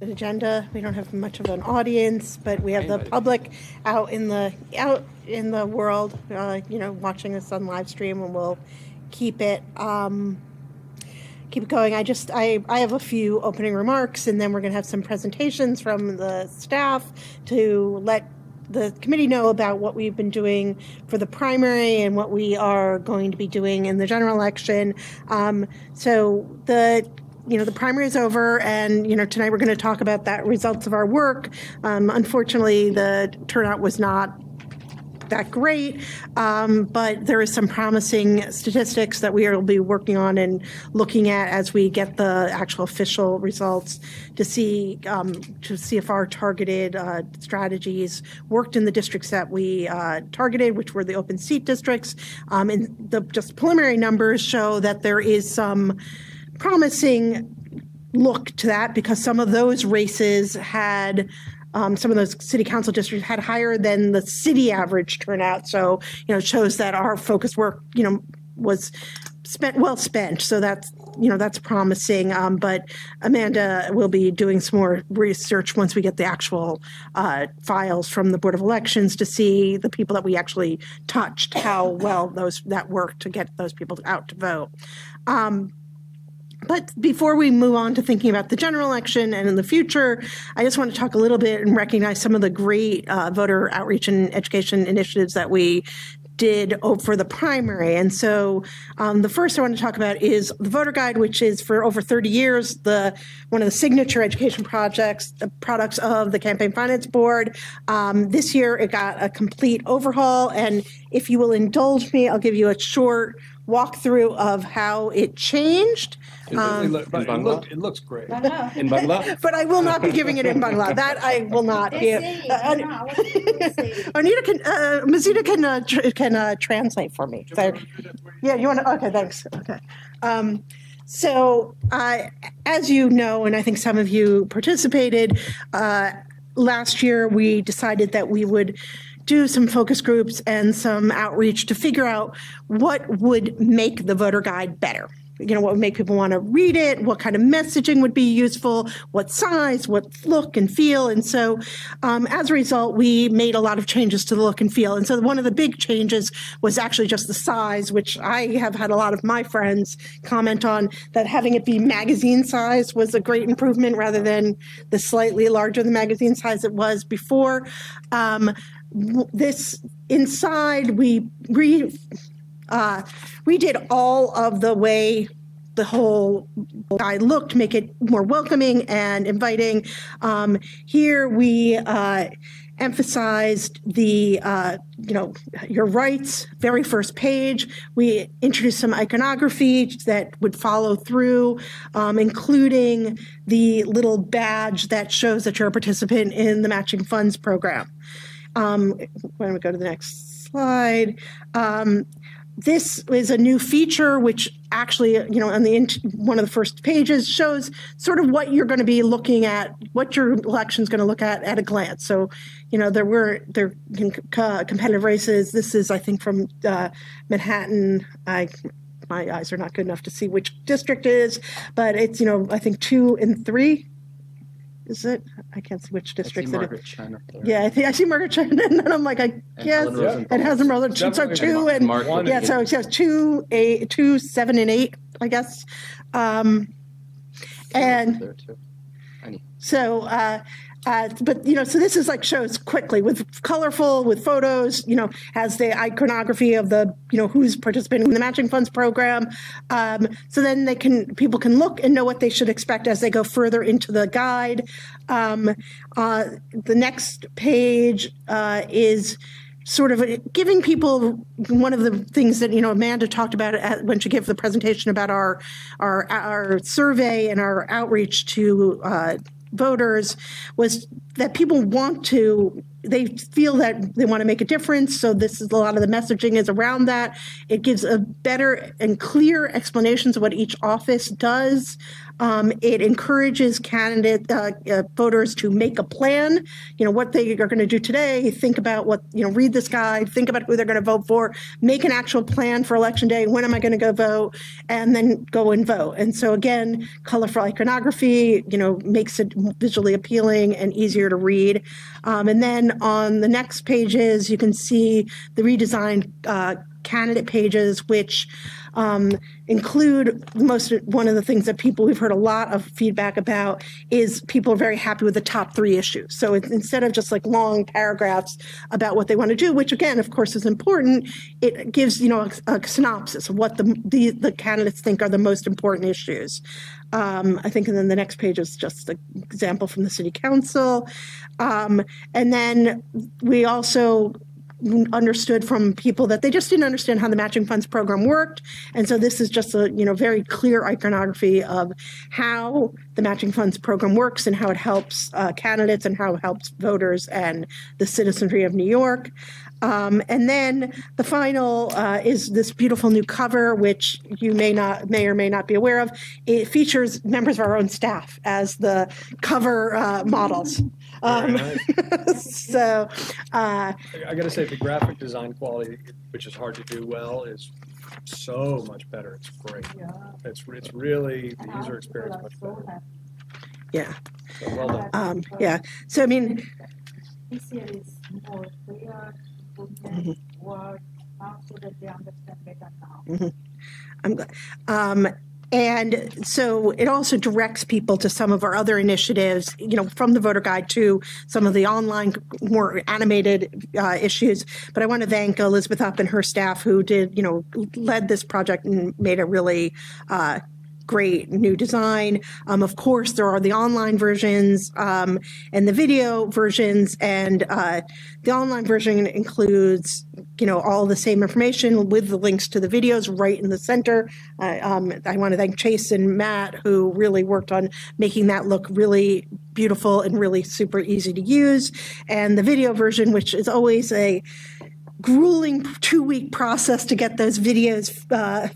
agenda. We don't have much of an audience, but we have the public out in the world, watching us on live stream, and we'll keep it going. I have a few opening remarks, and then we're going to have some presentations from the staff to let the committee know about what we've been doing for the primary and what we are going to be doing in the general election. So the primary is over, and tonight we're going to talk about that results of our work. Unfortunately, the turnout was not that great, but there is some promising statistics that we will be working on and looking at as we get the actual official results to see if our targeted strategies worked in the districts that we targeted, which were the open seat districts. And the just preliminary numbers show that there is some promising look to that, because some of those races had some of those city council districts had higher than the city average turnout. So, it shows that our focus work, was well spent. So that's promising. But Amanda will be doing some more research once we get the actual files from the Board of Elections to see the people that we actually touched, how well that worked to get those people out to vote. But before we move on to thinking about the general election and in the future, I just want to talk a little bit and recognize some of the great voter outreach and education initiatives that we did for the primary. And so the first I want to talk about is the voter guide, which is for over 30 years one of the signature education products of the Campaign Finance Board. This year it got a complete overhaul, and if you will indulge me, I'll give you a short walkthrough of how it changed. It looks great. In Bangla? But I will not be giving it in Bangla. That I will not give. Mazita can translate for me. Yeah, you want to? Okay, thanks. Okay. So as you know, and I think some of you participated, last year we decided that we would do some focus groups and some outreach to figure out what would make the voter guide better. What would make people want to read it, what kind of messaging would be useful, what size, what look and feel. And so as a result, we made a lot of changes to the look and feel. And so one of the big changes was actually just the size, which I have had a lot of my friends comment on, that having it be magazine size was a great improvement rather than the slightly larger the magazine size it was before. This inside, we redid all of the way the whole guide looked, make it more welcoming and inviting. Here we emphasized the, your rights, very first page. We introduced some iconography that would follow through, including the little badge that shows that you're a participant in the matching funds program. When we go to the next slide, this is a new feature, which actually, on one of the first pages shows sort of what you're going to be looking at, what your election is going to look at a glance. So, there competitive races. This is, I think, from Manhattan. My eyes are not good enough to see which district it is, but it's, I think 2 and 3. Is it? I can't see which district it is. Yeah, I think I see Margaret Chan, and then I'm like, I guess it hasn't rolled. So 2 and yeah, so it says 2, 7, and 8, I guess. And so, but so this is shows quickly with colorful, with photos. Has the iconography of the who's participating in the matching funds program. So then people can look and know what they should expect as they go further into the guide. The next page is sort of giving people one of the things that Amanda talked about when she gave the presentation about our survey and our outreach to voters, was that people they feel that they want to make a difference. So this is a lot of the messaging is around that. It gives a better and clear explanations of what each office does. It encourages voters to make a plan, what they are going to do today, think about read this guide, think about who they're going to vote for, make an actual plan for election day, when am I going to go vote, and then go and vote. And so again, colorful iconography, makes it visually appealing and easier to read. And then on the next pages, you can see the redesigned candidate pages, which include one of the things that we've heard a lot of feedback about is people are very happy with the top 3 issues. So instead of just like long paragraphs about what they want to do, which again, of course, is important, it gives, a synopsis of what the candidates think are the most important issues. I think, and then the next page is just an example from the city council. And then we also understood from people that they just didn't understand how the matching funds program worked. And so this is just a, very clear iconography of how the matching funds program works and how it helps candidates and how it helps voters and the citizenry of New York. And then the final is this beautiful new cover, which you may or may not be aware of. It features members of our own staff as the cover models. So I got to say, the graphic design quality, which is hard to do well, is so much better. It's great. Yeah. It's really, the user experience much better. Yeah. So well done. Yeah. So I mean, this year is more clear. Work so that they understand better now. I'm glad. And so it also directs people to some of our other initiatives, from the voter guide to some of the online, more animated issues. But I want to thank Elizabeth Upp and her staff who led this project and made a really great new design. Of course, there are the online versions and the video versions, and the online version includes, all the same information with the links to the videos right in the center. I want to thank Chase and Matt, who really worked on making that look really beautiful and really super easy to use. And the video version, which is always a grueling 2-week process to get those videos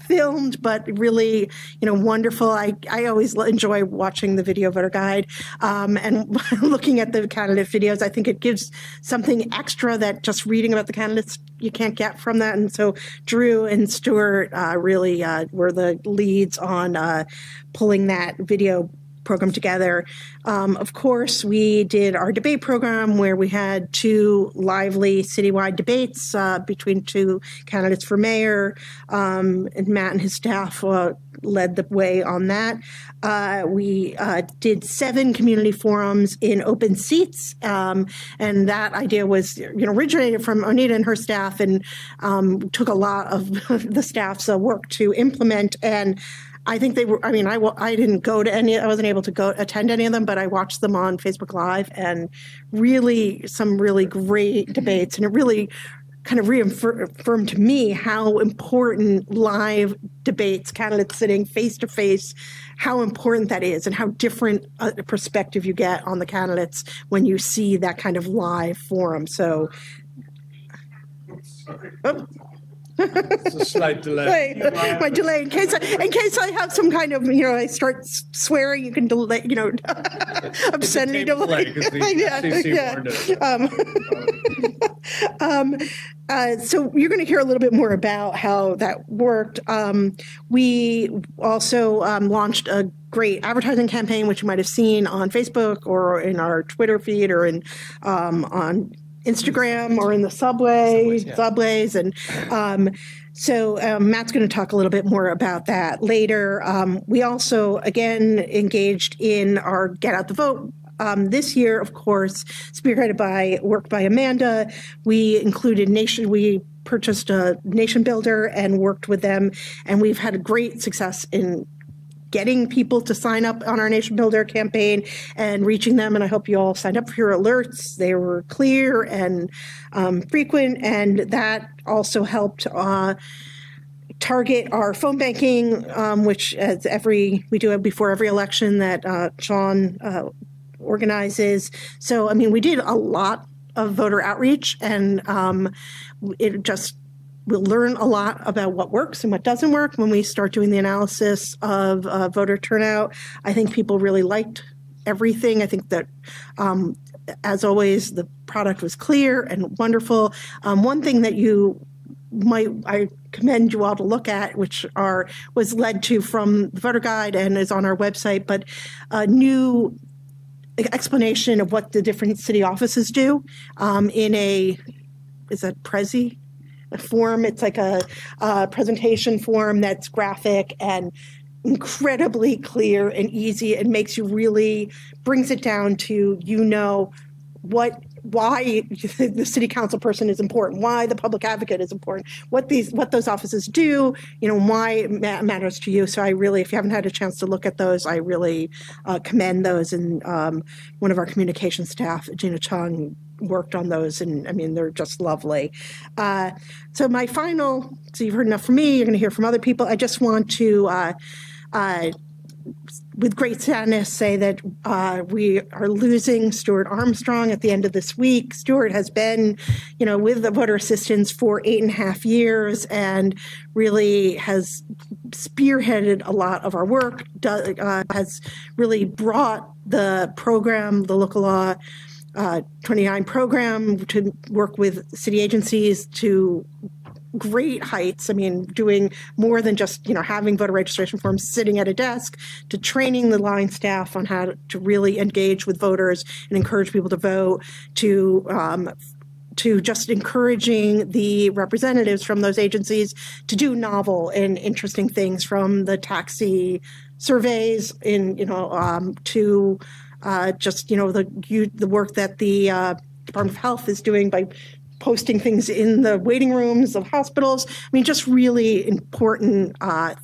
filmed, but really, wonderful. I always enjoy watching the video voter guide and looking at the candidate videos. I think it gives something extra that just reading about the candidates you can't get from that. And so Drew and Stuart really were the leads on pulling that video program together. Of course, we did our debate program where we had 2 lively citywide debates between 2 candidates for mayor, and Matt and his staff led the way on that. We did 7 community forums in open seats, and that idea was originated from Onita and her staff, and took a lot of the staff's work to implement. And I think they were, I didn't go to I wasn't able to attend any of them, but I watched them on Facebook Live, and really some really great debates. And it really kind of reaffirmed to me how important live debates, candidates sitting face to face, how important that is, and how different a perspective you get on the candidates when you see that kind of live forum. So, It's a slight delay. My delay, in case I have some kind of, I start swearing, you can delay, obscenity delay. So you're going to hear a little bit more about how that worked. We also launched a great advertising campaign, which you might have seen on Facebook or in our Twitter feed or on Instagram or in the subways. And so Matt's going to talk a little bit more about that later. We also, again, engaged in our Get Out the Vote. This year, of course, spearheaded by work by Amanda, we purchased a nation builder and worked with them, and we've had a great success in getting people to sign up on our Nation Builder campaign and reaching them. And I hope you all signed up for your alerts. They were clear and frequent, and that also helped target our phone banking, which we do it before every election that Sean organizes. So, we did a lot of voter outreach, and it just we'll learn a lot about what works and what doesn't work when we start doing the analysis of voter turnout. I think people really liked everything. I think that, as always, the product was clear and wonderful. One thing that I commend you all to look at, which was led to from the voter guide and is on our website, but a new explanation of what the different city offices do in is that Prezi? A form. It's like a presentation form that's graphic and incredibly clear and easy. It makes you brings it down to, why the city council person is important, why the public advocate is important, what those offices do, why it matters to you. So I really, if you haven't had a chance to look at those, I really commend those. And one of our communication staff, Gina Chung, worked on those, and I mean, they're just lovely. So my final, so you've heard enough from me, you're going to hear from other people. I just want to, with great sadness, say that we are losing Stuart Armstrong at the end of this week. Stuart has been, with the voter assistance for 8.5 years and really has spearheaded a lot of our work, has really brought the program, the local law 29 program, to work with city agencies to great heights. I mean, doing more than just, having voter registration forms sitting at a desk, to training the line staff on how to really engage with voters and encourage people to vote, to just encouraging the representatives from those agencies to do novel and interesting things, from the taxi surveys to the work that the Department of Health is doing by posting things in the waiting rooms of hospitals. I mean, just really important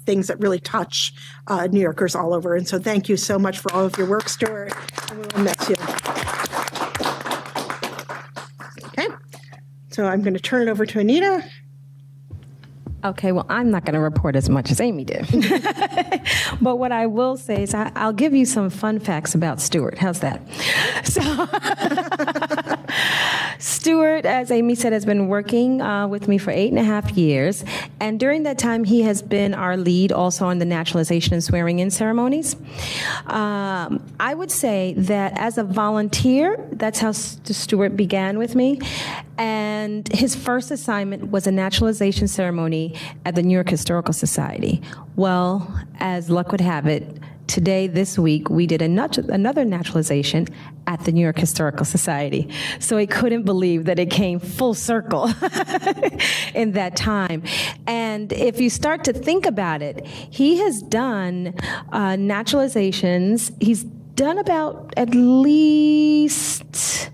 things that really touch New Yorkers all over. And so thank you so much for all of your work, Stuart, and we will miss you. Okay, so I'm going to turn it over to Anita. Okay, well, I'm not going to report as much as Amy did. But what I will say is I'll give you some fun facts about Stuart. How's that? So, Stuart, as Amy said, has been working with me for 8.5 years. And during that time, he has been our lead also on the naturalization and swearing-in ceremonies. I would say that as a volunteer, that's how Stuart began with me. And his first assignment was a naturalization ceremony at the New York Historical Society. Well, as luck would have it, this week, we did another naturalization at the New York Historical Society. So I couldn't believe that it came full circle in that time. And if you start to think about it, he has done naturalizations. He's done about at least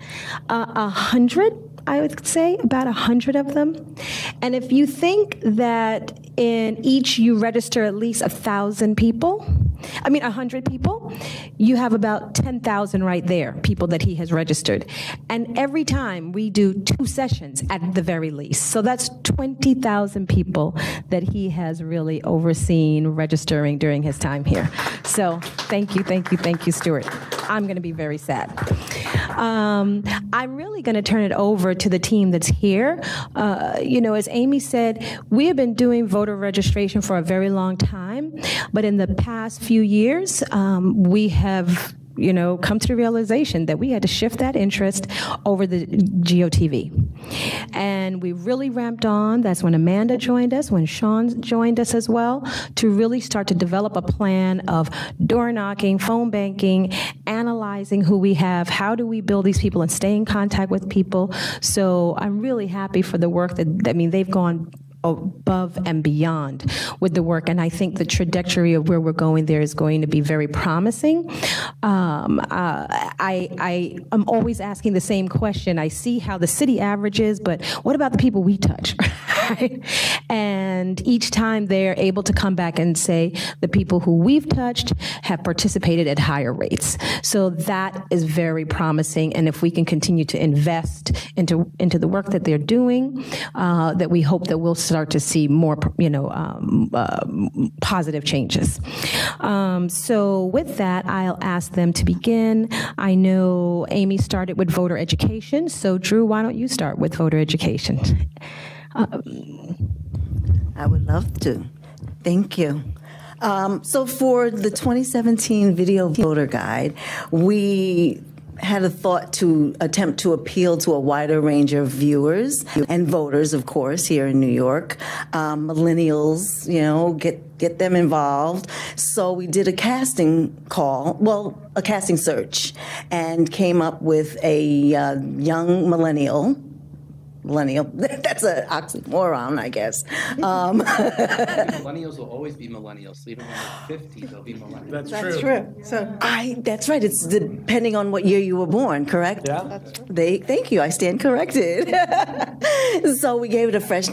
100. I would say about 100 of them. And if you think that in each you register at least 100 people, you have about 10,000 right there, people that he has registered. And every time we do 2 sessions at the very least. So that's 20,000 people that he has really overseen registering during his time here. So thank you, Stuart. I'm going to be very sad. I'm really going to turn it over to the team that's here. As Amy said, we have been doing voter registration for a very long time, but in the past few years, we have come to the realization that we had to shift that interest over the GOTV. And we really ramped on. That's when Amanda joined us, when Sean joined us as well, to really start to develop a plan of door knocking, phone banking, analyzing who we have, how do we build these people and stay in contact with people. So I'm really happy for the work they've gone above and beyond with the work, and I think the trajectory of where we're going there is going to be very promising. I am always asking the same question. I see how the city averages, but what about the people we touch? Right? And each time they're able to come back and say the people who we've touched have participated at higher rates. So that is very promising, and if we can continue to invest into the work that they're doing, that we hope that we'll start to see more, positive changes. So with that, I'll ask them to begin. I know Amy started with voter education, so Drew, why don't you start with voter education? I would love to. Thank you. So for the 2017 Video Voter Guide, we had a thought to attempt to appeal to a wider range of viewers and voters, of course, here in New York. Millennials, you know, get them involved. So we did a casting call, well, a casting search, and came up with a young millennial. That's an oxymoron, I guess. Millennials will always be millennials. So even when they're 50, they'll be millennials. That's That's true. true. So That's right. It's depending on what year you were born, correct? Yeah. Thank you. I stand corrected. So we gave it a fresh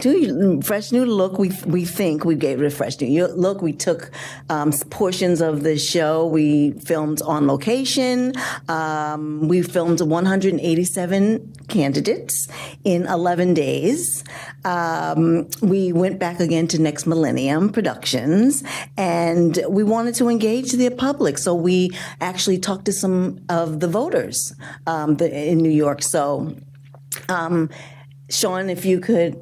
new look. We think we gave it a fresh new look. We took portions of the show. We filmed on location. We filmed 187 candidates in 11 days. We went back again to Next Millennium Productions, and we wanted to engage the public. So we actually talked to some of the voters in New York. So, Sean, if you could.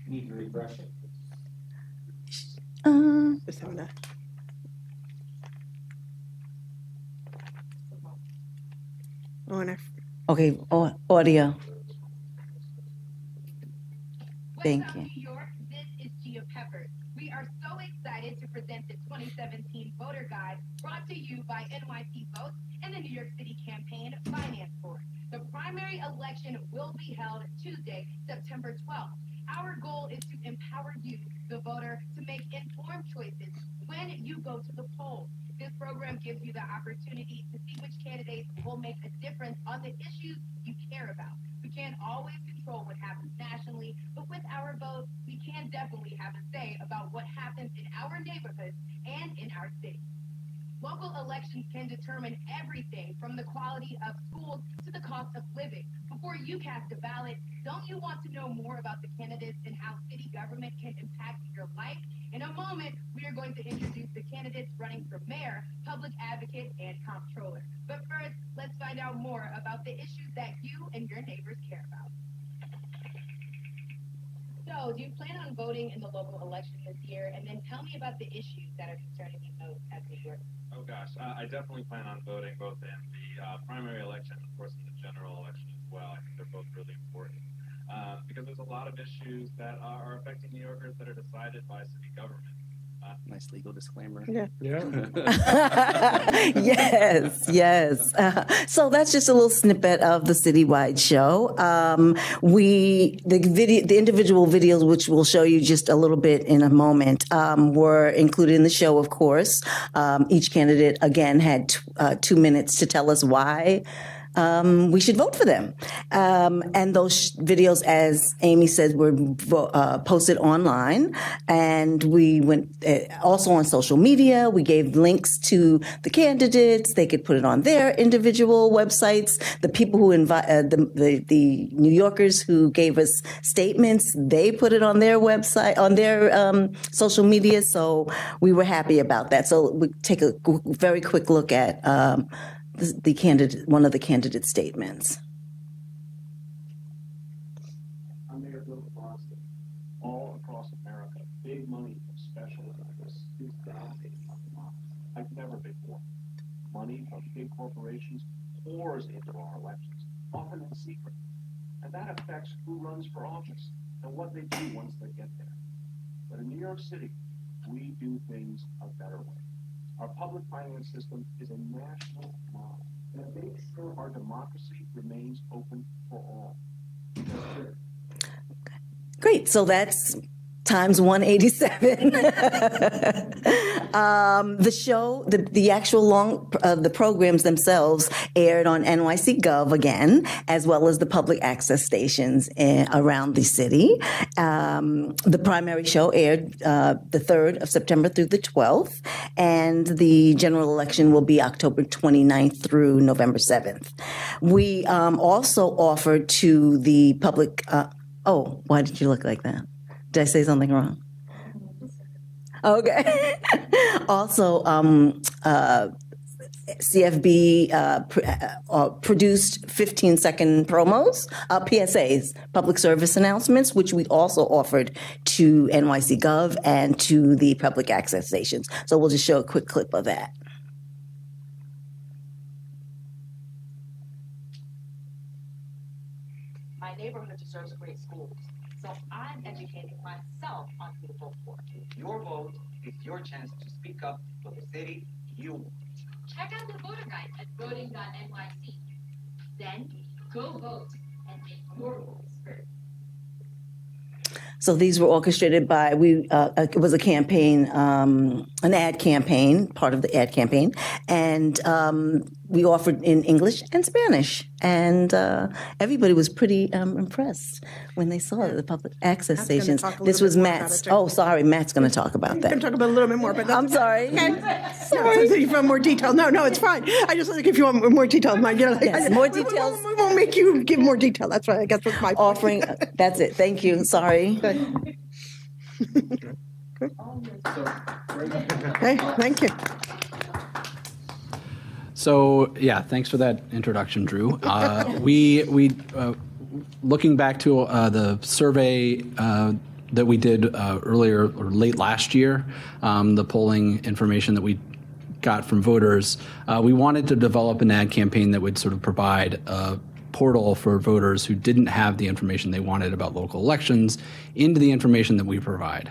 Need to refresh it. just having a. Oh, and I. Okay, audio. Thank What's up, you. New York? This is Gia Peppers. We are so excited to present the 2017 Voter Guide brought to you by NYC Votes and the New York City Campaign Finance Board. The primary election will be held Tuesday, September 12th. Our goal is to empower you, the voter, to make informed choices when you go to the polls. This program gives you the opportunity to see which candidates will make a difference on the issues you care about. We can't always control what happens nationally, but with our vote, we can definitely have a say about what happens in our neighborhoods and in our city. Local elections can determine everything from the quality of schools to the cost of living. Before you cast a ballot, don't you want to know more about the candidates and how city government can impact your life? In a moment, we are going to introduce the candidates running for mayor, public advocate, and comptroller. But first, let's find out more about the issues that you and your neighbors care about. So, do you plan on voting in the local election this year? And then tell me about the issues that are concerning you most as New York. Oh gosh, I definitely plan on voting both in the primary election and of course in the general election as well. I think they're both really important because there's a lot of issues that are affecting New Yorkers that are decided by city government. Nice legal disclaimer. Yeah. Yes. So that's just a little snippet of the citywide show. The individual videos, which we'll show you just a little bit in a moment, were included in the show, of course. Each candidate, again, had 2 minutes to tell us why we should vote for them. And those videos, as Amy said, were posted online. And we went also on social media. We gave links to the candidates. They could put it on their individual websites. The people who the New Yorkers who gave us statements, they put it on their website, on their social media. So we were happy about that. So we take a very quick look at the candidate, one of the candidate statements. I'm Mayor Bill de Blasio. All across America, big money from special interests is dominating our democracy. I've never been more. Money from big corporations pours into our elections, often in secret. And that affects who runs for office and what they do once they get there. But in New York City, we do things a better way. Our public finance system is a national model that makes sure our democracy remains open for all. Great. So that's times 187. The show, the actual the programs themselves aired on NYC Gov again, as well as the public access stations around the city. The primary show aired the 3rd of September through the 12th, and the general election will be October 29th through November 7th. We also offered to the public, oh, why did you look like that? Did I say something wrong? CFB produced 15-second promos, PSAs, public service announcements, which we also offered to NYC Gov and to the public access stations. So we'll just show a quick clip of that. My neighborhood deserves great schools, so I'm educating myself on who to vote for. Your vote is your chance to speak up for the city you want. Check out the voter guide at voting.nyc. Then go vote and make your voice heard. So these were orchestrated by, it was a campaign, an ad campaign, part of the ad campaign, and we offered in English and Spanish, and everybody was pretty impressed when they saw the public access stations. This was Matt's. Oh, sorry, Matt's going to talk about that. I'm going to talk about a little bit more, but I'm sorry. Sorry. If you want more detail. No, it's fine. I just think if you want more detail, yes, more details. We won't make you give more detail. That's right. I guess what's my offering. That's it. Thank you. Sorry. Okay, thank you. So yeah, thanks for that introduction, Drew. We looking back to the survey that we did earlier or late last year, the polling information that we got from voters, we wanted to develop an ad campaign that would sort of provide a portal for voters who didn't have the information they wanted about local elections into the information that we provide.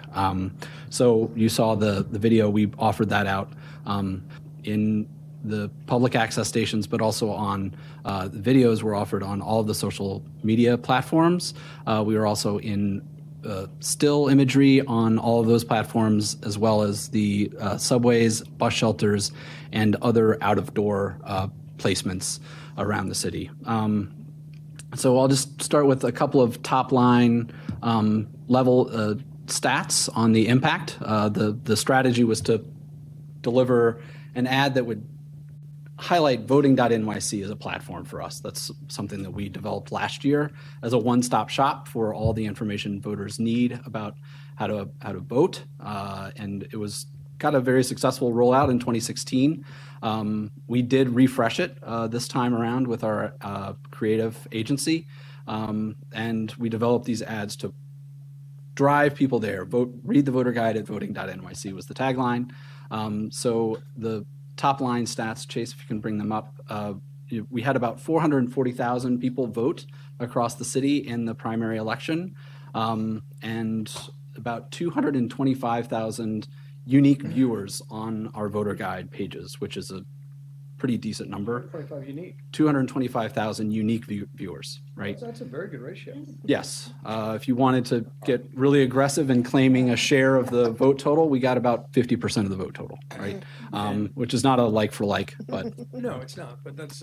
So you saw the video, we offered that out in the public access stations, but also on the videos were offered on all of the social media platforms. We were also in still imagery on all of those platforms, as well as the subways, bus shelters, and other out-of-door placements around the city. So I'll just start with a couple of top-line level stats on the impact. The strategy was to deliver an ad that would highlight voting.nyc as a platform for us. That's something that we developed last year as a one-stop shop for all the information voters need about how to vote, and it got a very successful rollout in 2016. We did refresh it this time around with our creative agency, and we developed these ads to drive people there. Read the voter guide at voting.nyc was the tagline. So the top line stats, Chase, if you can bring them up, we had about 440,000 people vote across the city in the primary election, and about 225,000 unique viewers on our voter guide pages, which is a pretty decent number. 225,000 unique viewers, right? That's a very good ratio. Yes. If you wanted to get really aggressive in claiming a share of the vote total, we got about 50% of the vote total, right? Which is not a like for like, but no, it's not. But that's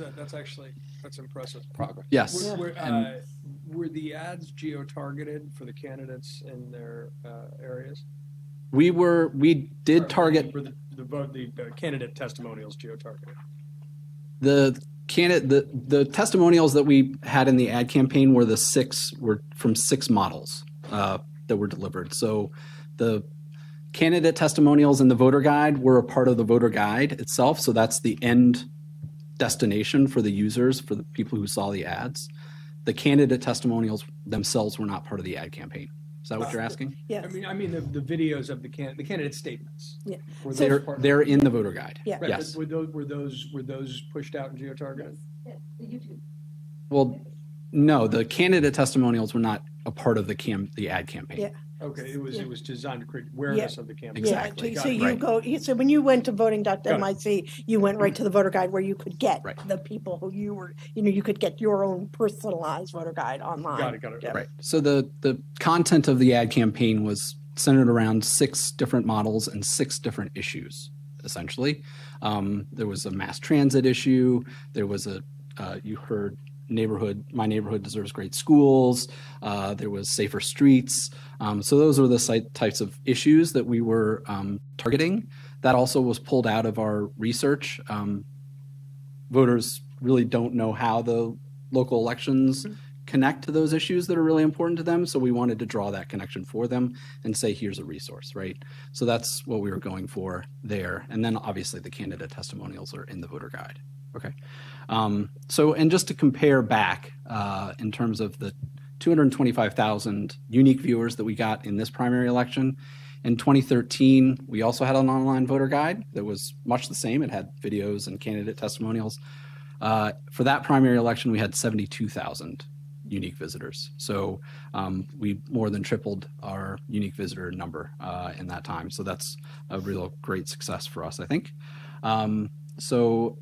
impressive progress. Yes. Were the ads geo-targeted for the candidates in their areas? We did target the candidate testimonials geo-targeted. The testimonials that we had in the ad campaign were from six models that were delivered. So the candidate testimonials in the voter guide were a part of the voter guide itself. So that's the end destination for the users, for the people who saw the ads. The candidate testimonials themselves were not part of the ad campaighn. Is that what you're asking? Yes. I mean the videos of the candidate statements. Yeah. They're in the voter guide. Yeah. Right, Yes. Were those pushed out and geo-targeted? Yes, the YouTube. Well, no, the candidate testimonials were not a part of the ad campaign. Yeah. Okay, it was designed to create awareness of the campaign. Exactly. Yeah, so when you went to voting.nyc, you went right to the voter guide where you could get the people who you could get your own personalized voter guide online. Got it. Yeah. Right. So the content of the ad campaign was centered around 6 different models and 6 different issues, essentially. There was a mass transit issue. There was you heard my neighborhood deserves great schools. There was safer streets. So those were the types of issues that we were targeting. That also was pulled out of our research. Voters really don't know how the local elections connect to those issues that are really important to them. So we wanted to draw that connection for them and say, here's a resource, right? So that's what we were going for there. And then obviously the candidate testimonials are in the voter guide. Okay. And just to compare back in terms of the 225,000 unique viewers that we got in this primary election, in 2013, we also had an online voter guide that was much the same. It had videos and candidate testimonials. For that primary election, we had 72,000 unique visitors. So we more than tripled our unique visitor number in that time. So that's a real great success for us, I think. So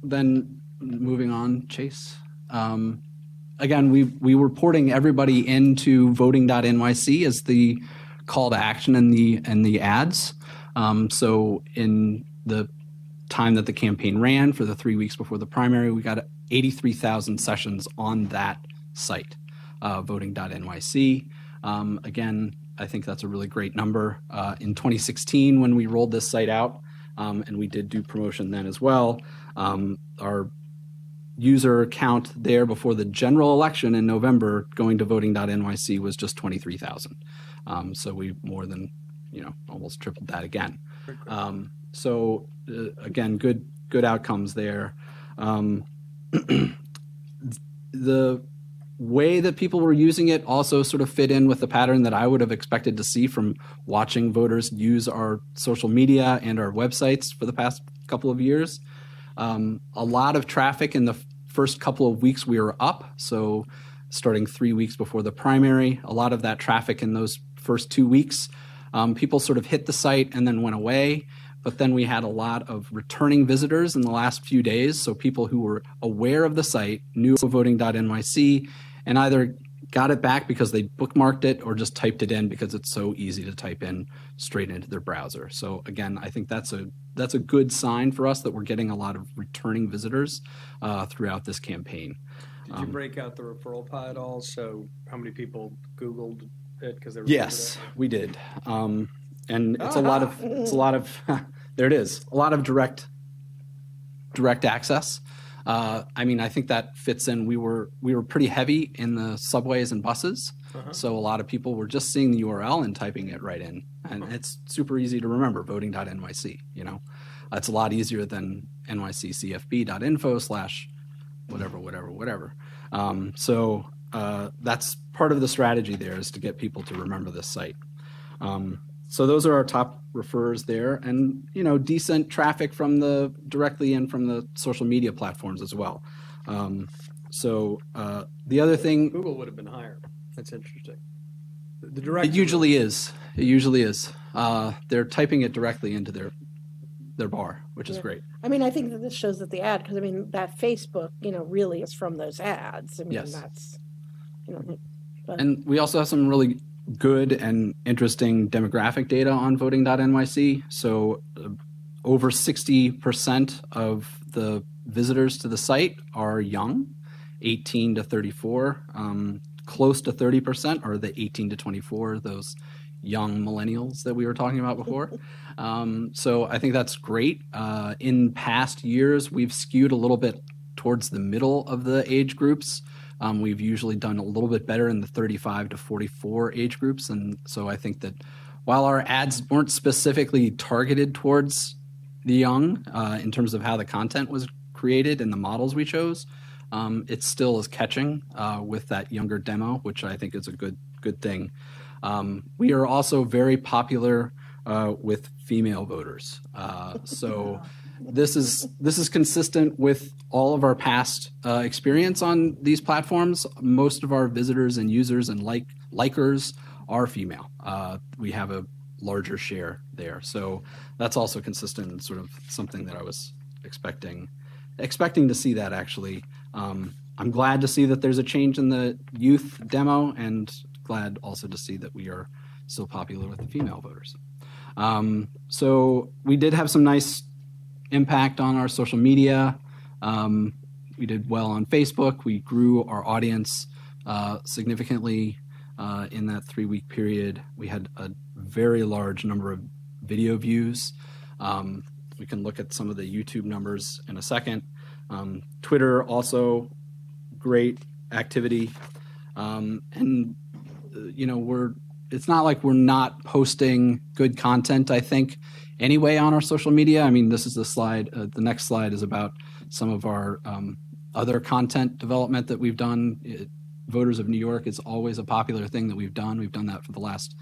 then moving on, Chase. Again, we were porting everybody into voting.nyc as the call to action in the ads. So in the time that the campaign ran for the 3 weeks before the primary, we got 83,000 sessions on that site, voting.nyc. Again, I think that's a really great number. In 2016, when we rolled this site out, and we did do promotion then as well, our user count there before the general election in November going to voting.nyc was just 23,000. So we more than, almost tripled that again. Again, good outcomes there. The way that people were using it also sort of fit in with the pattern that I would have expected to see from watching voters use our social media and our websites for the past couple of years. A lot of traffic in the first couple of weeks we were up, so starting 3 weeks before the primary, a lot of that traffic in those first 2 weeks, people sort of hit the site and then went away. But then we had a lot of returning visitors in the last few days, so people who were aware of the site, knew of voting.nyc, and either got it back because they bookmarked it or just typed it in because it's so easy to type in straight into their browser. So again, I think that's a good sign for us that we're getting a lot of returning visitors throughout this campaign. Did you break out the referral pie at all? So how many people Googled it because they were Yes, we did. And it's a lot of there it is, a lot of direct access. I think that fits in. We were pretty heavy in the subways and buses, so a lot of people were just seeing the URL and typing it right in, and it's super easy to remember. Voting.nyc. It's a lot easier than nyccfb.info/whatever. That's part of the strategy there, is to get people to remember this site. So those are our top referrers there, and decent traffic from directly in from the social media platforms as well. The other thing, Google would have been higher. That's interesting. The direct. It usually is. They're typing it directly into their bar, which is great. I think that this shows that the ad, because that Facebook, really is from those ads. Yes. That's, And we also have some really good and interesting demographic data on voting.nyc. So over 60% of the visitors to the site are young, 18 to 34. Close to 30% are the 18 to 24, those young millennials that we were talking about before. So I think that's great. In past years, we've skewed a little bit towards the middle of the age groups. We've usually done a little bit better in the 35 to 44 age groups. And so I think that while our ads weren't specifically targeted towards the young in terms of how the content was created and the models we chose, it still is catching with that younger demo, which I think is a good thing. We are also very popular with female voters. So this is consistent with all of our past experience on these platforms. Most of our visitors and users and likers are female. We have a larger share there. So that's also consistent and sort of something that I was expecting to see that actually. I'm glad to see that there's a change in the youth demo, and glad also to see that we are still popular with the female voters. So we did have some nice impact on our social media. We did well on Facebook. We grew our audience significantly in that 3-week period. We had a very large number of video views. We can look at some of the YouTube numbers in a second. Twitter also great activity. And you know, it's not like we're not posting good content, I think, anyway, on our social media. I mean, this is the slide. The next slide is about some of our other content development that we've done. Voters of New York is always a popular thing that we've done. We've done that for the last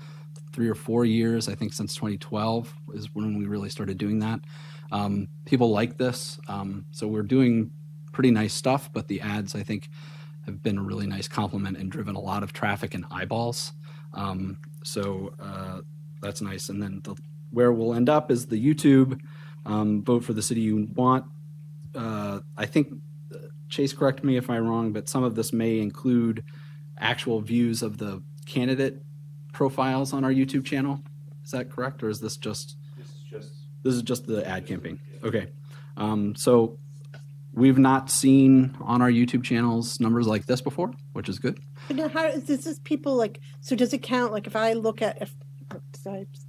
3 or 4 years. I think since 2012 is when we really started doing that. People like this. So we're doing pretty nice stuff, but the ads, I think, have been a really nice compliment and driven a lot of traffic and eyeballs. So that's nice. And then where we'll end up is the YouTube, vote for the city you want. I think, Chase, correct me if I'm wrong, but some of this may include actual views of the candidate profiles on our YouTube channel. Is that correct? Or is this just? This is just the ad campaign. Okay. So we've not seen on our YouTube channels numbers like this before, which is good. But now, how is this people like? So does it count? Like, if I look at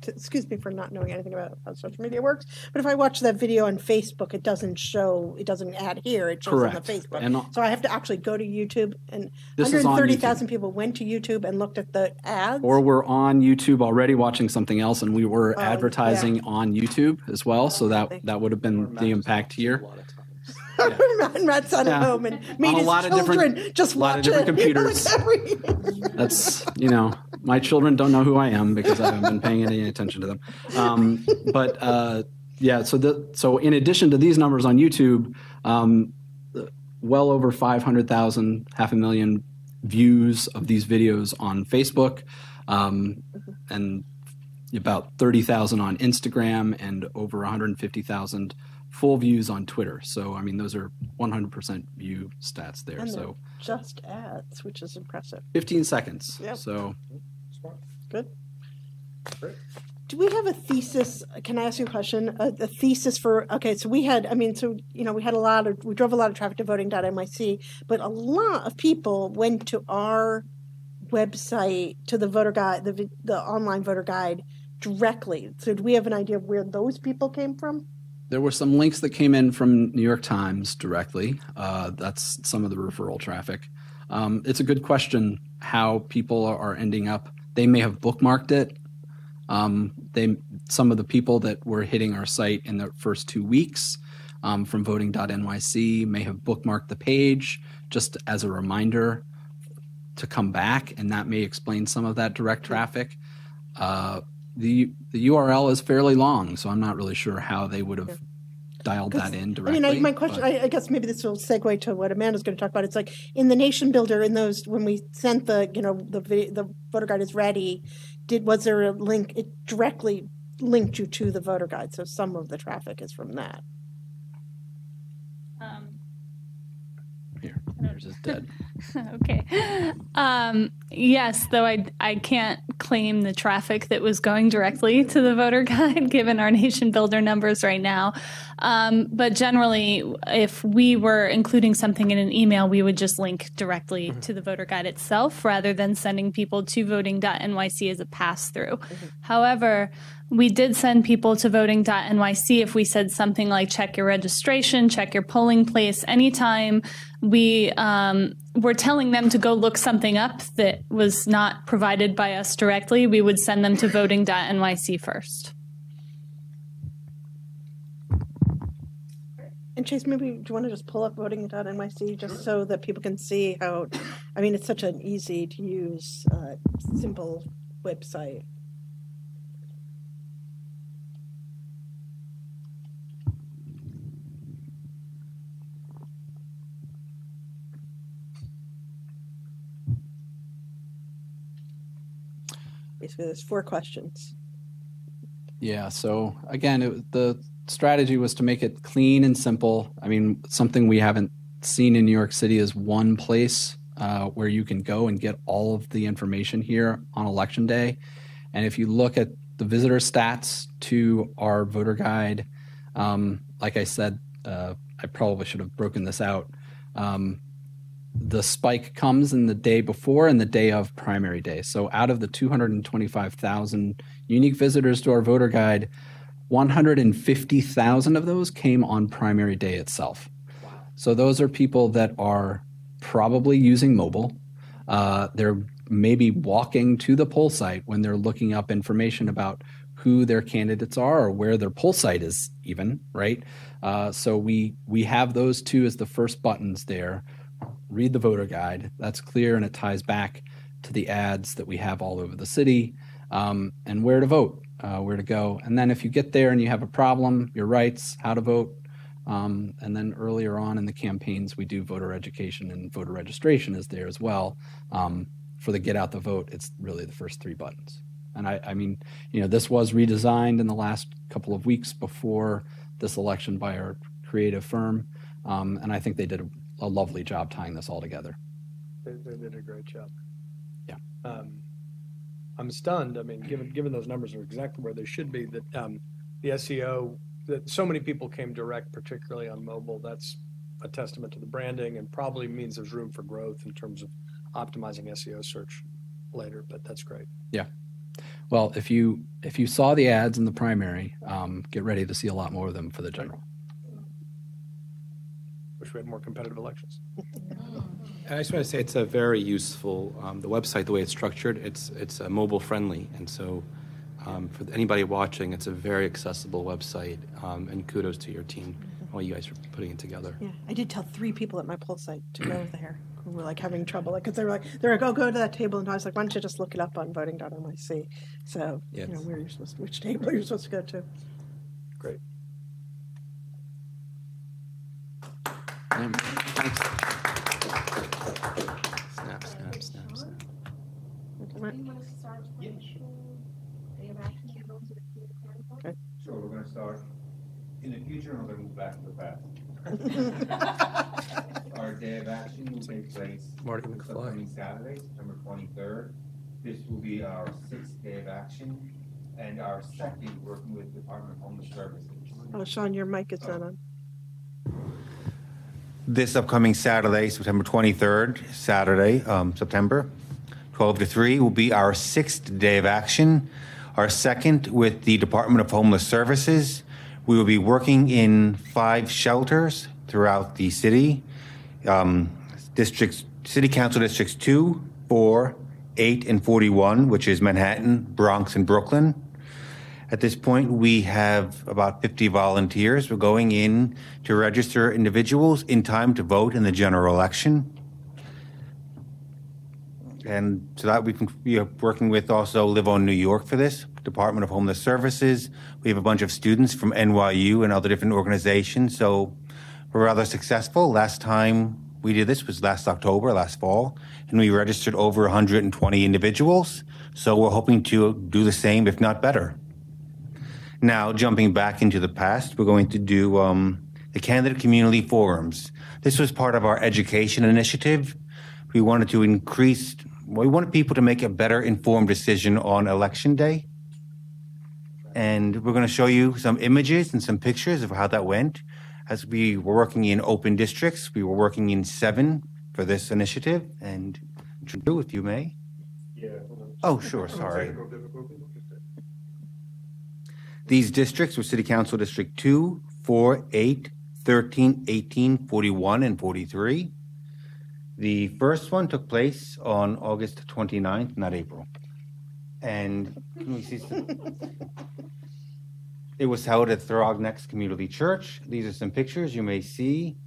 excuse me for not knowing anything about how social media works, but if I watch that video on Facebook, it doesn't add here. It shows Correct. on the Facebook. And so I have to actually go to YouTube, and this is on 130,000 people went to YouTube and looked at the ads. Or we're on YouTube already watching something else, and we were advertising on YouTube as well. So that would have been the impact here. Matt's at home and me and his children just watch different computers. That's, you know, my children don't know who I am because I haven't been paying any attention to them. Yeah, so in addition to these numbers on YouTube, well over 500,000, 500,000 views of these videos on Facebook, and about 30,000 on Instagram, and over 150,000 full views on Twitter. So, I mean, those are 100% view stats there. And so just ads, which is impressive. 15 seconds. Yep. So good. Do we have a thesis? Can I ask you a question? A thesis for, okay, so we had, we drove a lot of traffic to voting.nyc, but a lot of people went to our website, to the voter guide, the online voter guide directly. So do we have an idea of where those people came from? there were some links that came in from New York Times directly. That's some of the referral traffic. It's a good question how people are ending up. They may have bookmarked it. Some of the people that were hitting our site in the first 2 weeks from voting.nyc may have bookmarked the page just as a reminder to come back, and that may explain some of that direct traffic. The URL is fairly long, so I'm not really sure how they would have dialed that in directly. I mean, my question, I guess maybe this will segue to what Amanda's going to talk about. It's like in the Nation Builder, in those, when we sent the voter guide is ready, was there a link? It directly linked you to the voter guide, so some of the traffic is from that. Yours is dead. Okay. Yes, though I can't claim the traffic that was going directly to the voter guide given our Nation Builder numbers right now. But generally, if we were including something in an email, we would just link directly to the voter guide itself rather than sending people to voting.nyc as a pass-through. However, we did send people to voting.nyc if we said something like check your registration, check your polling place. Anytime we were telling them to go look something up that was not provided by us directly, we would send them to voting.nyc first. And Chase, maybe do you want to just pull up voting.nyc just so that people can see how, I mean, it's such an easy to use, simple website. Basically, there's 4 questions. Yeah, so again, the strategy was to make it clean and simple. I mean, something we haven't seen in New York City is one place where you can go and get all of the information here on Election Day. And if you look at the visitor stats to our voter guide, like I said, I probably should have broken this out. The spike comes in the day before and the day of primary day. So out of the 225,000 unique visitors to our voter guide, 150,000 of those came on primary day itself. Wow. So those are people that are probably using mobile. They're maybe walking to the poll site when they're looking up information about who their candidates are or where their poll site is even, right? So we have those two as the first buttons there. Read the voter guide. That's clear, and it ties back to the ads that we have all over the city, and where to vote, where to go. And then if you get there and you have a problem, your rights, how to vote. And then earlier on in the campaigns, we do voter education, and voter registration is there as well. For the get out the vote, it's really the first three buttons. And I mean, this was redesigned in the last couple of weeks before this election by our creative firm. And I think they did a lovely job tying this all together. They did a great job. Yeah. I'm stunned. I mean, given those numbers are exactly where they should be, that the SEO, that so many people came direct, particularly on mobile, that's a testament to the branding and probably means there's room for growth in terms of optimizing SEO search later, but that's great. Yeah. Well, if you saw the ads in the primary, get ready to see a lot more of them for the general. Wish we had more competitive elections. I just want to say it's a very useful, the website, the way it's structured, it's mobile friendly. And so for anybody watching, it's a very accessible website. And kudos to your team, all you guys for putting it together. Yeah, I did tell 3 people at my poll site to go there who were like having trouble, because they were like, oh, go to that table, and I was like, why don't you just look it up on voting.nyc? So Yes. where you're supposed to, which table you're supposed to go to. Great. Thanks. Snap. Okay. So we're going to start in the future, and we're going to move back to the past. Our day of action will take place Marty McFly. upcoming Saturday, September 23rd. This will be our 6th day of action and our second working with Department of Homeless Services. Oh, Sean, your mic is not on. This upcoming Saturday, September 23rd, September, 12 to 3, will be our 6th day of action. Our second with the Department of Homeless Services. We will be working in 5 shelters throughout the city. City Council Districts 2, 4, 8, and 41, which is Manhattan, Bronx, and Brooklyn. At this point, we have about 50 volunteers. We're going in to register individuals in time to vote in the general election. And so that we are working with also Live On New York for this, Department of Homeless Services. We have a bunch of students from NYU and other different organizations. So we're rather successful. Last time we did this was last October, last fall, and we registered over 120 individuals. So we're hoping to do the same, if not better. Now, jumping back into the past, we're going to do the candidate community forums. This was part of our education initiative. We wanted people to make a better informed decision on election day. And we're going to show you some images and some pictures of how that went. As we were working in open districts, we were working in 7 for this initiative. And Drew, if you may. Yeah. Oh, sure, sorry. These districts were City Council District 2, 4, 8, 13, 18, 41, and 43. The first one took place on August 29th, not April. And can we see it was held at Thrognext Community Church. These are some pictures you may see.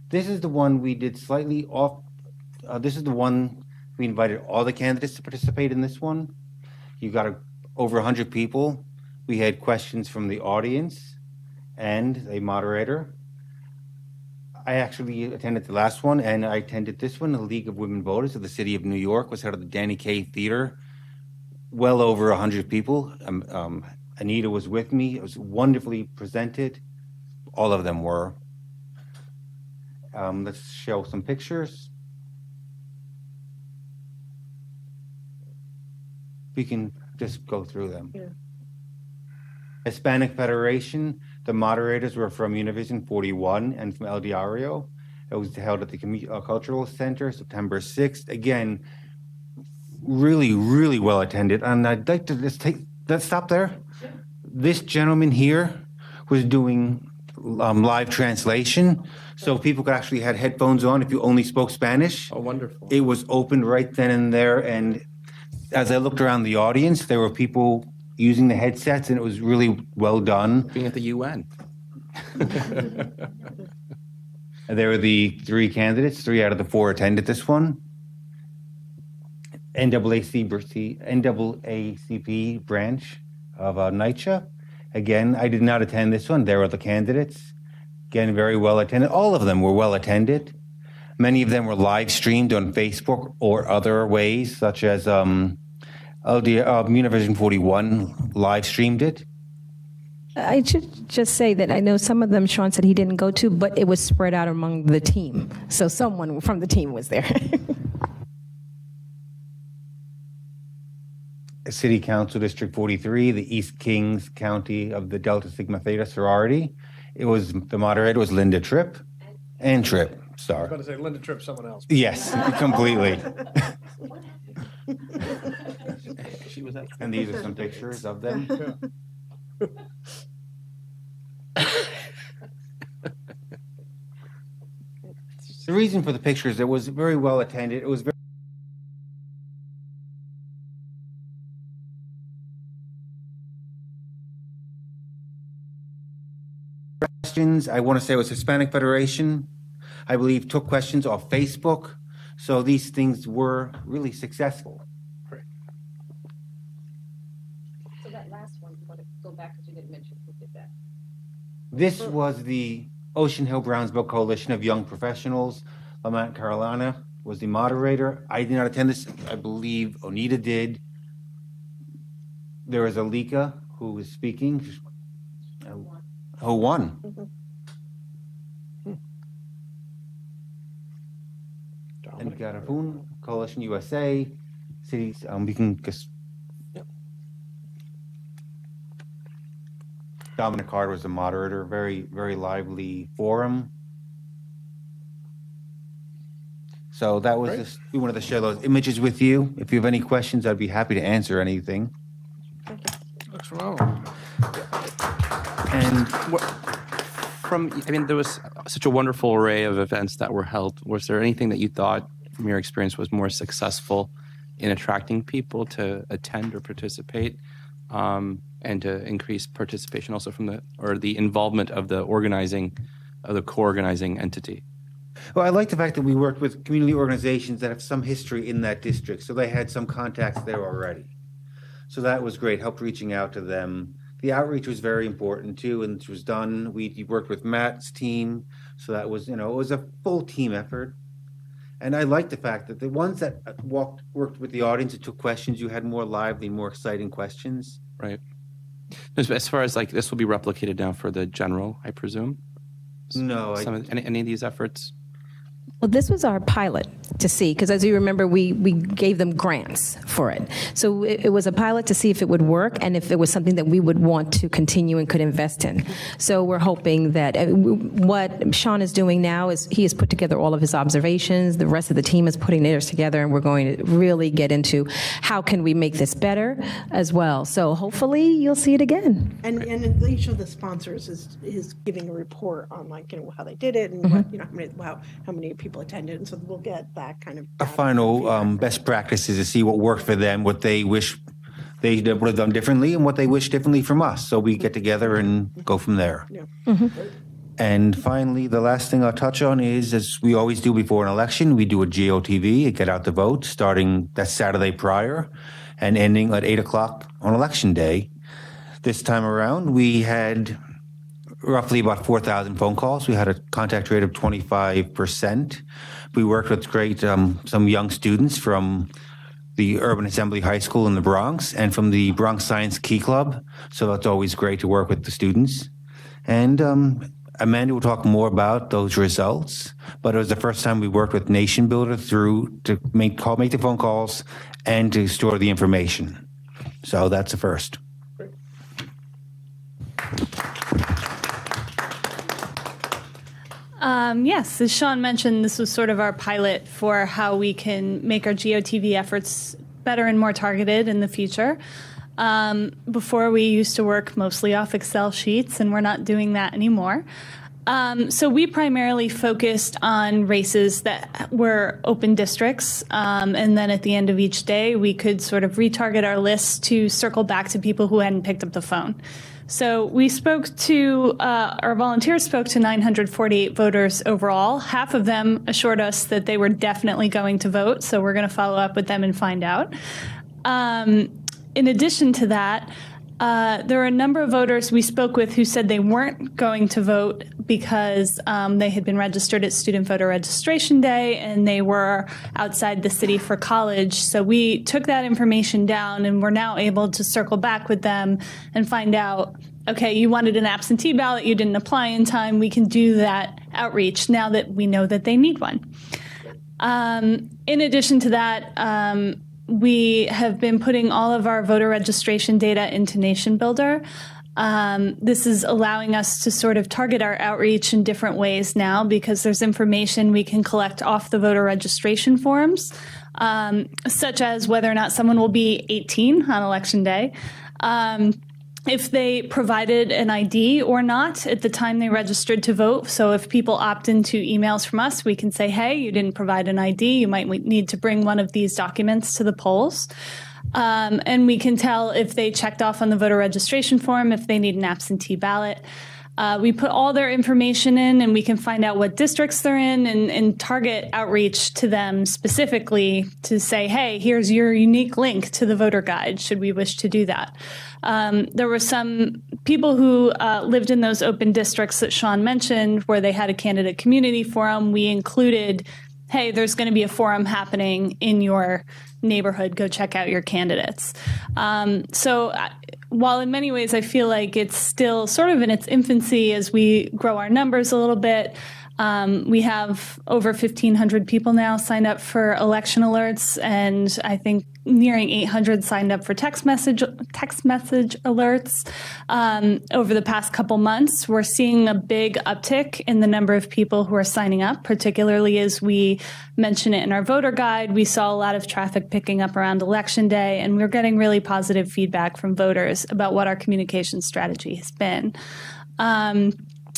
This is the one we did slightly off. This is the one we invited all the candidates to participate in this one. You got over 100 people. We had questions from the audience and a moderator. I actually attended the last one, and I attended this one. The League of Women Voters of the City of New York was held at the Danny Kaye Theater. Well over 100 people. Anita was with me. It was wonderfully presented. All of them were. Let's show some pictures. We can just go through them. Yeah. Hispanic Federation, the moderators were from Univision 41 and from El Diario. It was held at the Cultural Center, September 6th. Again, really, really well attended. And I'd like to let's stop there. This gentleman here was doing live translation. So people could actually had headphones on if you only spoke Spanish. Oh, wonderful. It was open right then and there. And as I looked around the audience, there were people using the headsets, and it was really well done. Being at the UN. And there were the 3 candidates. 3 out of the 4 attended this one. NAACP branch of NYCHA. Again, I did not attend this one. There were the candidates. Again, very well attended. All of them were well attended. Many of them were live streamed on Facebook or other ways, such as Univision 41 live streamed it. I should just say that I know some of them Sean said he didn't go to, but it was spread out among the team. So someone from the team was there. City Council District 43, the East Kings County of the Delta Sigma Theta Sorority. The moderator was Linda Tripp and Tripp. I Sorry. was about to say Linda Tripp, someone else. Yes, completely. She was at. And these are some pictures of them. The reason for the pictures, it was very well attended. It was very questions. I want to say it was Hispanic Federation, I believe, took questions off Facebook. So these things were really successful. So that last one, you want to go back because you didn't mention who did that. This was the Ocean Hill-Brownsville Coalition of Young Professionals. Lamont Carolina was the moderator. I did not attend this. I believe Onita did. There was Alika who was speaking. Who won? And Garafun, Coalition USA, cities. We can just. Dominic Carter was the moderator. Very, very lively forum. So that was just, we wanted to share those images with you. If you have any questions, I'd be happy to answer anything. What's wrong? And there was such a wonderful array of events that were held. Was there anything that you thought, from your experience, was more successful in attracting people to attend or participate, and to increase participation also from the involvement of the co-organizing entity? Well, I like the fact that we worked with community organizations that have some history in that district, so they had some contacts there already. So that was great, helped reaching out to them. The outreach was very important too, and it was done. We worked with Matt's team, so that was, it was a full team effort. And I like the fact that the ones that worked with the audience and took questions, you had more lively, more exciting questions. Right. As far as this will be replicated now for the general, I presume? No. Any of these efforts? Well, this was our pilot to see, because as you remember, we gave them grants for it. So it was a pilot to see if it would work and if it was something that we would want to continue and could invest in. So we're hoping that what Sean is doing now is he has put together all of his observations. The rest of the team is putting theirs together, and we're going to really get into how can we make this better as well. So hopefully you'll see it again. And each of the sponsors is giving a report on how they did it and how many people attended, and so we'll get that kind of a final best practices to see what worked for them, what they wish they would have done differently, and what they wish differently from us. So we get together and go from there. Yeah. And finally, the last thing I'll touch on is, as we always do before an election, we do a GOTV, a Get Out the Vote, starting that Saturday prior and ending at 8 o'clock on Election Day. This time around, we had roughly about 4,000 phone calls. We had a contact rate of 25%. We worked with some young students from the Urban Assembly High School in the Bronx and from the Bronx Science Key Club. So that's always great to work with the students. And Amanda will talk more about those results, but it was the first time we worked with Nation Builder to make the phone calls and to store the information. So that's the first. Yes, as Sean mentioned, this was sort of our pilot for how we can make our GOTV efforts better and more targeted in the future. Before, we used to work mostly off Excel sheets, and we're not doing that anymore. So we primarily focused on races that were open districts. And then at the end of each day, we could sort of retarget our lists to circle back to people who hadn't picked up the phone. So we spoke to, our volunteers spoke to 948 voters overall. Half of them assured us that they were definitely going to vote. So we're going to follow up with them and find out. In addition to that, there were a number of voters we spoke with who said they weren't going to vote because they had been registered at Student Voter Registration Day and they were outside the city for college. So we took that information down and we're now able to circle back with them and find out, okay, you wanted an absentee ballot, you didn't apply in time, we can do that outreach now that we know that they need one. In addition to that, we have been putting all of our voter registration data into Nation Builder. This is allowing us to sort of target our outreach in different ways now because there's information we can collect off the voter registration forms, such as whether or not someone will be 18 on Election Day, if they provided an ID or not at the time they registered to vote. So if people opt into emails from us, we can say, hey, you didn't provide an ID. You might need to bring one of these documents to the polls. And we can tell if they checked off on the voter registration form, if they need an absentee ballot. We put all their information in and we can find out what districts they're in and target outreach to them specifically to say, hey, here's your unique link to the voter guide, should we wish to do that. There were some people who lived in those open districts that Sean mentioned where they had a candidate community forum. We included, hey, there's going to be a forum happening in your neighborhood. Go check out your candidates. So while in many ways I feel like it's still sort of in its infancy as we grow our numbers a little bit, we have over 1,500 people now signed up for election alerts, and I think nearing 800 signed up for text message alerts. Over the past couple months, we're seeing a big uptick in the number of people who are signing up, particularly as we mention it in our voter guide. We saw a lot of traffic picking up around Election Day, and we're getting really positive feedback from voters about what our communication strategy has been.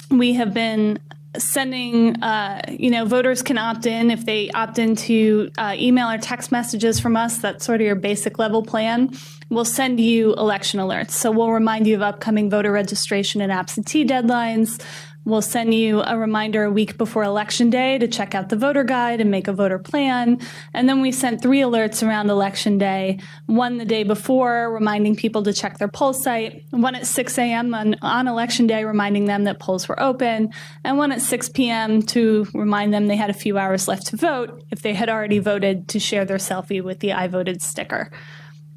We have been sending, voters can opt in. If they opt into email or text messages from us, that's sort of your basic level plan. We'll send you election alerts. So we'll remind you of upcoming voter registration and absentee deadlines. We'll send you a reminder a week before Election Day to check out the voter guide and make a voter plan. And then we sent 3 alerts around Election Day, one the day before, reminding people to check their poll site, one at 6 a.m. on Election Day, reminding them that polls were open, and one at 6 p.m. to remind them they had a few hours left to vote if they had already voted, to share their selfie with the I voted sticker.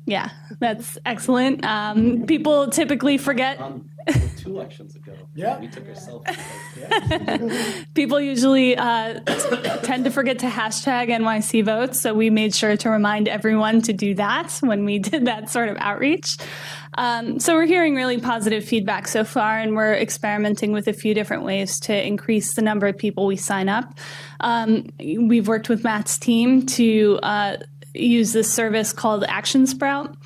Yeah, that's excellent. People typically forget. 2 elections ago, we took our selfie. People usually tend to forget to hashtag NYC Votes, so we made sure to remind everyone to do that when we did that sort of outreach. So we're hearing really positive feedback so far, and we're experimenting with a few different ways to increase the number of people we sign up. We've worked with Matt's team to use this service called Action Sprout,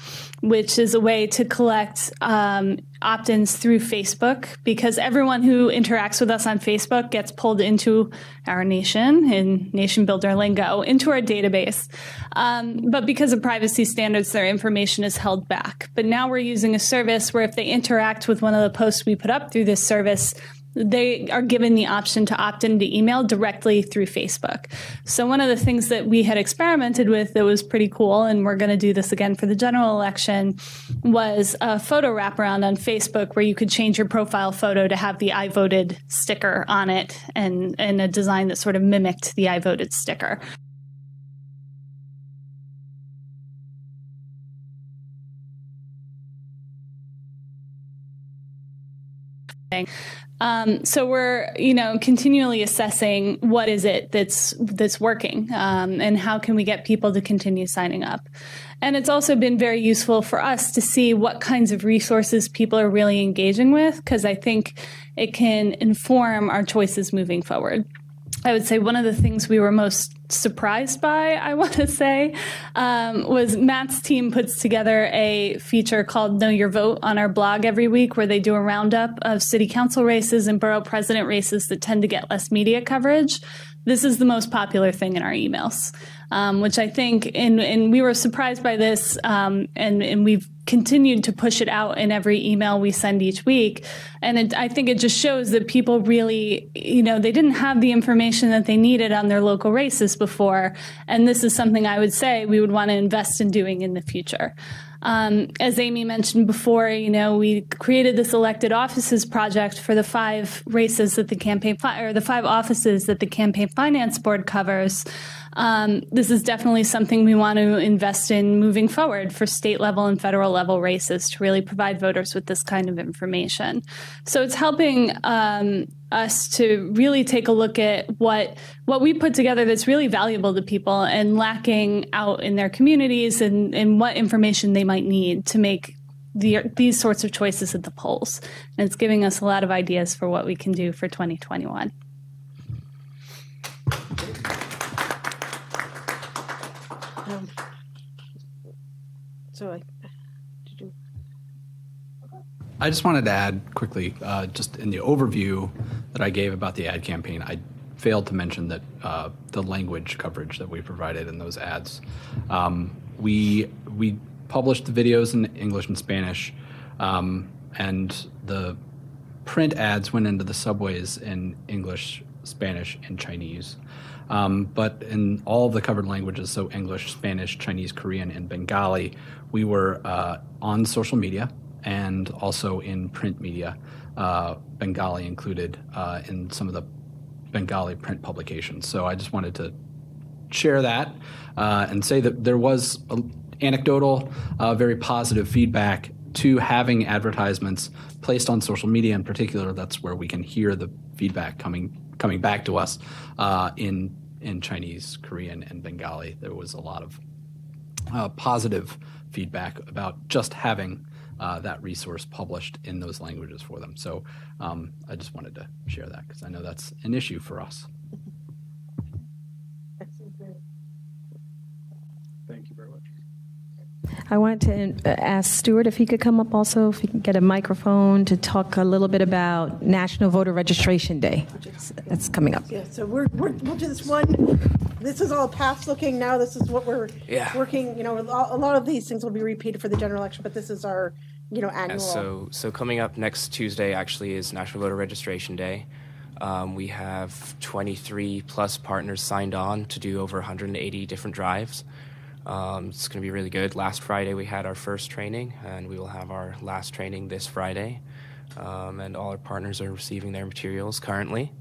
which is a way to collect opt-ins through Facebook, because everyone who interacts with us on Facebook gets pulled into our nation, in Nation Builder lingo, into our database. But because of privacy standards, their information is held back. But now we're using a service where if they interact with one of the posts we put up through this service, they are given the option to opt into email directly through Facebook. So one of the things that we had experimented with that was pretty cool, and we're going to do this again for the general election, was a photo wraparound on Facebook where you could change your profile photo to have the I voted sticker on it, and a design that sort of mimicked the I voted sticker. So we're, continually assessing what is it that's working, and how can we get people to continue signing up. And it's also been very useful for us to see what kinds of resources people are really engaging with, because I think it can inform our choices moving forward. I would say one of the things we were most surprised by, I want to say, was Matt's team puts together a feature called Know Your Vote on our blog every week, where they do a roundup of city council races and borough president races that tend to get less media coverage. This is the most popular thing in our emails, which I think, and we were surprised by this, and we've continued to push it out in every email we send each week. And I think it just shows that people really, they didn't have the information that they needed on their local races before. And this is something I would say we would want to invest in doing in the future. As Amy mentioned before, we created this elected offices project for the 5 races that the the 5 offices that the Campaign Finance Board covers. This is definitely something we want to invest in moving forward for state level and federal level races to really provide voters with this kind of information. So it's helping us to really take a look at what we put together that's really valuable to people and lacking out in their communities, and what information they might need to make these sorts of choices at the polls. And it's giving us a lot of ideas for what we can do for 2021. I just wanted to add quickly, just in the overview that I gave about the ad campaign, I failed to mention that the language coverage that we provided in those ads. We published the videos in English and Spanish, and the print ads went into the subways in English, Spanish, and Chinese. But in all of the covered languages, so English, Spanish, Chinese, Korean, and Bengali, we were on social media and also in print media, Bengali included in some of the Bengali print publications. So I just wanted to share that and say that there was anecdotal, very positive feedback to having advertisements placed on social media in particular. That's where we can hear the feedback coming back to us in Chinese, Korean, and Bengali. There was a lot of positive feedback about just having that resource published in those languages for them. So I just wanted to share that because I know that's an issue for us. Thank you very much. I wanted to ask Stuart if he could come up also, if he can get a microphone to talk a little bit about National Voter Registration Day. That's coming up. Yeah, so we'll do this one. This is all past looking now. This is what we're working. A lot of these things will be repeated for the general election, but this is our, annual. So coming up next Tuesday actually is National Voter Registration Day. We have 23 plus partners signed on to do over 180 different drives. It's going to be really good. Last Friday we had our first training, and we will have our last training this Friday. And all our partners are receiving their materials currently.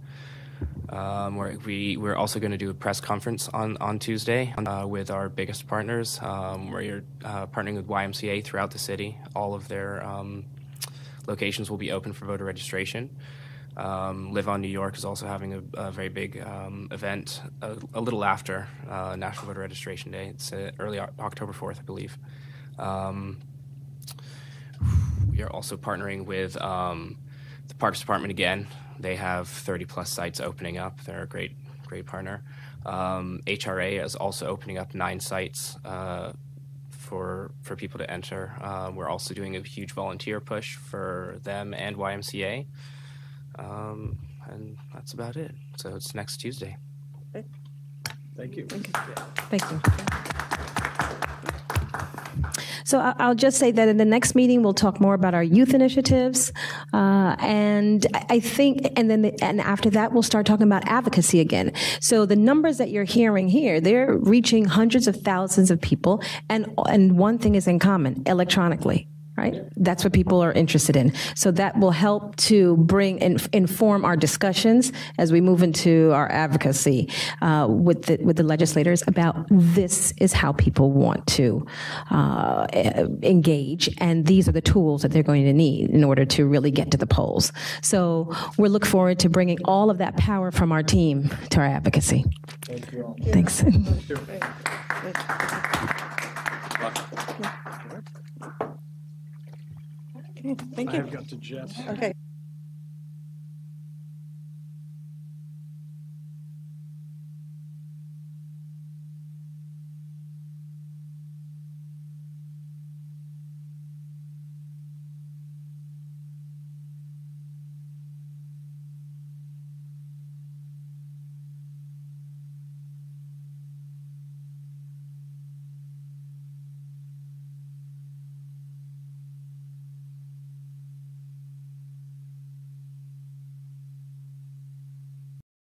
We're also going to do a press conference on Tuesday with our biggest partners. We're partnering with YMCA throughout the city. All of their locations will be open for voter registration. Live On New York is also having a very big event a little after National Voter Registration Day. It's early October 4th, I believe. We are also partnering with the Parks Department again. They have 30 plus sites opening up. They're a great partner. HRA is also opening up 9 sites for people to enter. We're also doing a huge volunteer push for them and YMCA. And that's about it. So it's next Tuesday. Okay. Thank you. Thank you. So I'll just say that in the next meeting, we'll talk more about our youth initiatives. And I think, and after that, we'll start talking about advocacy again. So the numbers that you're hearing here, they're reaching hundreds of thousands of people. And one thing is in common, electronically. Right? That's what people are interested in. So that will help to bring and inform our discussions as we move into our advocacy with the legislators about this is how people want to engage, and these are the tools that they're going to need in order to really get to the polls. So we look forward to bringing all of that power from our team to our advocacy. Thank you all. Thanks. Thank you. I have got to Jeff. Okay.